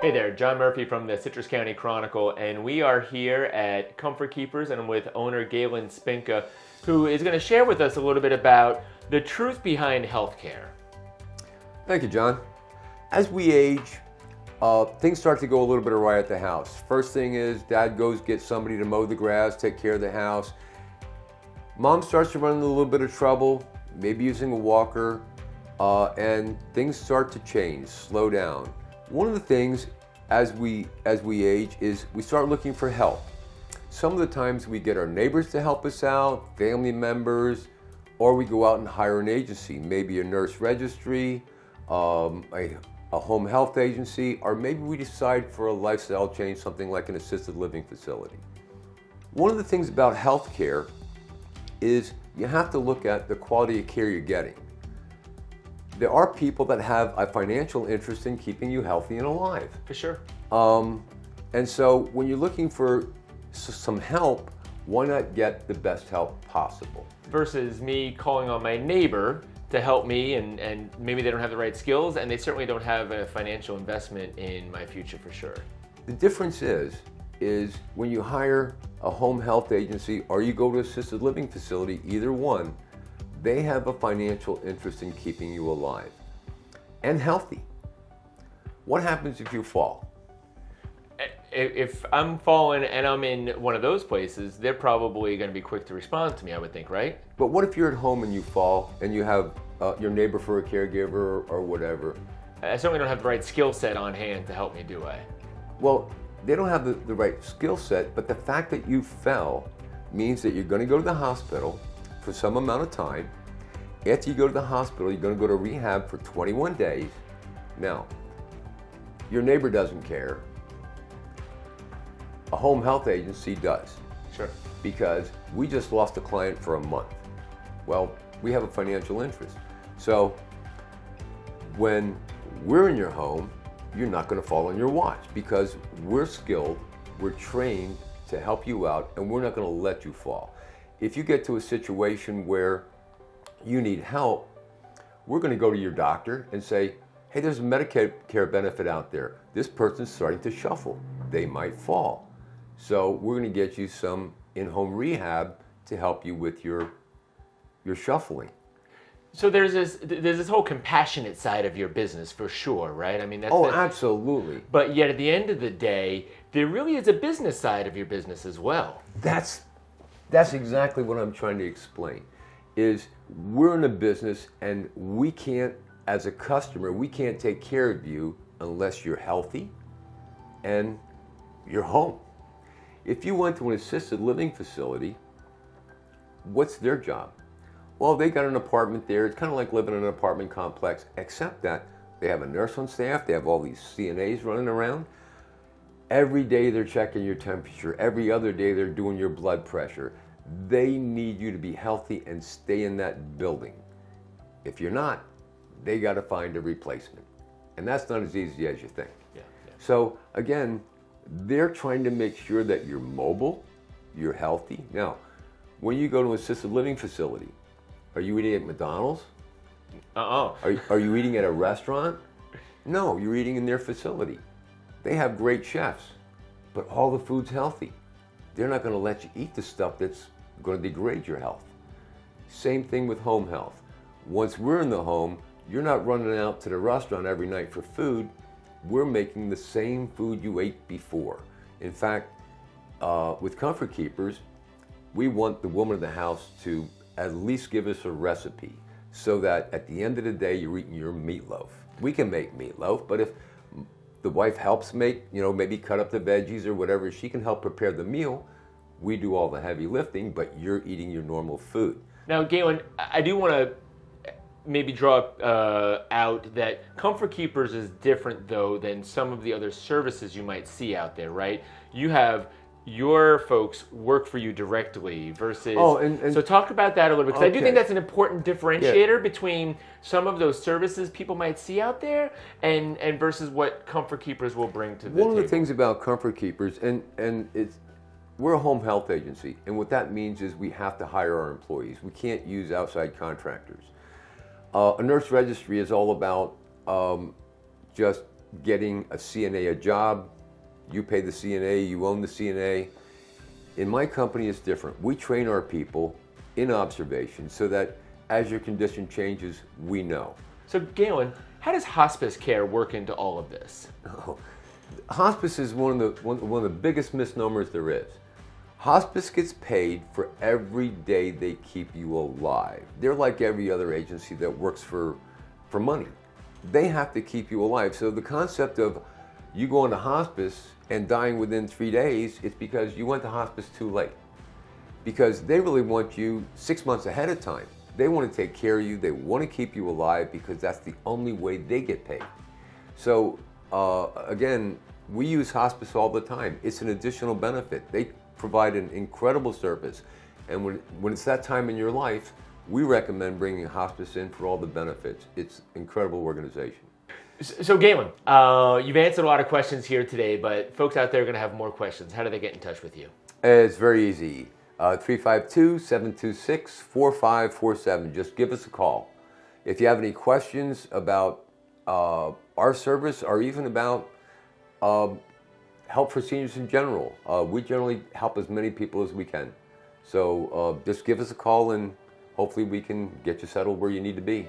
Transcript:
Hey there, John Murphy from the Citrus County Chronicle, and we are here at Comfort Keepers, and I'm with owner Galen Spinka, who is going to share with us a little bit about the truth behind healthcare. Thank you, John. As we age, things start to go a little bit awry at the house. First thing is dad goes get somebody to mow the grass, take care of the house. Mom starts to run into a little bit of trouble, maybe using a walker, and things start to change, slow down. One of the things as we age is we start looking for help. Some of the times we get our neighbors to help us out, family members, or we go out and hire an agency, maybe a nurse registry, a home health agency, or maybe we decide for a lifestyle change, something like an assisted living facility. One of the things about healthcare is you have to look at the quality of care you're getting. There are people that have a financial interest in keeping you healthy and alive. For sure. And so when you're looking for some help, why not get the best help possible? Versus me calling on my neighbor to help me, and maybe they don't have the right skills, and they certainly don't have a financial investment in my future for sure. The difference is when you hire a home health agency or you go to an assisted living facility, either one, they have a financial interest in keeping you alive and healthy. What happens if you fall? If I'm falling and I'm in one of those places, they're probably going to be quick to respond to me, I would think, right? But what if you're at home and you fall and you have your neighbor for a caregiver or whatever? I certainly don't have the right skill set on hand to help me, do I? Well, they don't have the right skill set, but the fact that you fell means that you're going to go to the hospital for some amount of time. After you go to the hospital, you're going to go to rehab for 21 days. Now, your neighbor doesn't care. A home health agency does. Sure. Because we just lost a client for a month. Well, we have a financial interest. So when we're in your home, you're not going to fall on your watch because we're skilled, we're trained to help you out, and we're not going to let you fall. If you get to a situation where you need help, we're going to go to your doctor and say, hey, there's a Medicare benefit out there. This person's starting to shuffle. They might fall. So we're going to get you some in-home rehab to help you with your shuffling. So there's this whole compassionate side of your business for sure, right? I mean, that's absolutely. But yet at the end of the day, there really is a business side of your business as well. That's exactly what I'm trying to explain. Is we're in a business and we can't, as a customer, we can't take care of you unless you're healthy and you're home. If you went to an assisted living facility, what's their job? Well, they got an apartment there. It's kind of like living in an apartment complex, except that they have a nurse on staff. They have all these CNAs running around. Every day they're checking your temperature. Every other day they're doing your blood pressure. They need you to be healthy and stay in that building. If you're not, they got to find a replacement. And that's not as easy as you think. Yeah. So again, they're trying to make sure that you're mobile, you're healthy. Now, when you go to an assisted living facility, are you eating at McDonald's? Are you eating at a restaurant? No, you're eating in their facility. They have great chefs, but all the food's healthy. They're not going to let you eat the stuff that's going to degrade your health. Same thing with home health. Once we're in the home, you're not running out to the restaurant every night for food. We're making the same food you ate before. In fact, with Comfort Keepers, we want the woman of the house to at least give us a recipe so that at the end of the day, you're eating your meatloaf. We can make meatloaf, but if the wife helps make, maybe cut up the veggies or whatever, she can help prepare the meal. We do all the heavy lifting, but you're eating your normal food. Now, Galen, I do want to maybe draw out that Comfort Keepers is different, though, than some of the other services you might see out there, right? You have your folks work for you directly versus... So talk about that a little bit, because I do think that's an important differentiator between some of those services people might see out there and versus what Comfort Keepers will bring to the table. One of the things about Comfort Keepers, and we're a home health agency, and what that means is we have to hire our employees. We can't use outside contractors. A nurse registry is all about just getting a CNA a job. You pay the CNA, you own the CNA. In my company, it's different. We train our people in observation so that as your condition changes, we know. So Galen, how does hospice care work into all of this? Oh, hospice is one of the biggest misnomers there is. Hospice gets paid for every day they keep you alive. They're like every other agency that works for money. They have to keep you alive. So the concept of you going to hospice and dying within 3 days, it's because you went to hospice too late. Because they really want you 6 months ahead of time. They want to take care of you. They want to keep you alive because that's the only way they get paid. So again, we use hospice all the time. It's an additional benefit. They provide an incredible service. And when it's that time in your life, we recommend bringing hospice in for all the benefits. It's an incredible organization. So Galen, you've answered a lot of questions here today, but folks out there are going to have more questions. How do they get in touch with you? It's very easy. 352-726-4547. Just give us a call. If you have any questions about our service or even about help for seniors in general, we generally help as many people as we can. So just give us a call and hopefully we can get you settled where you need to be.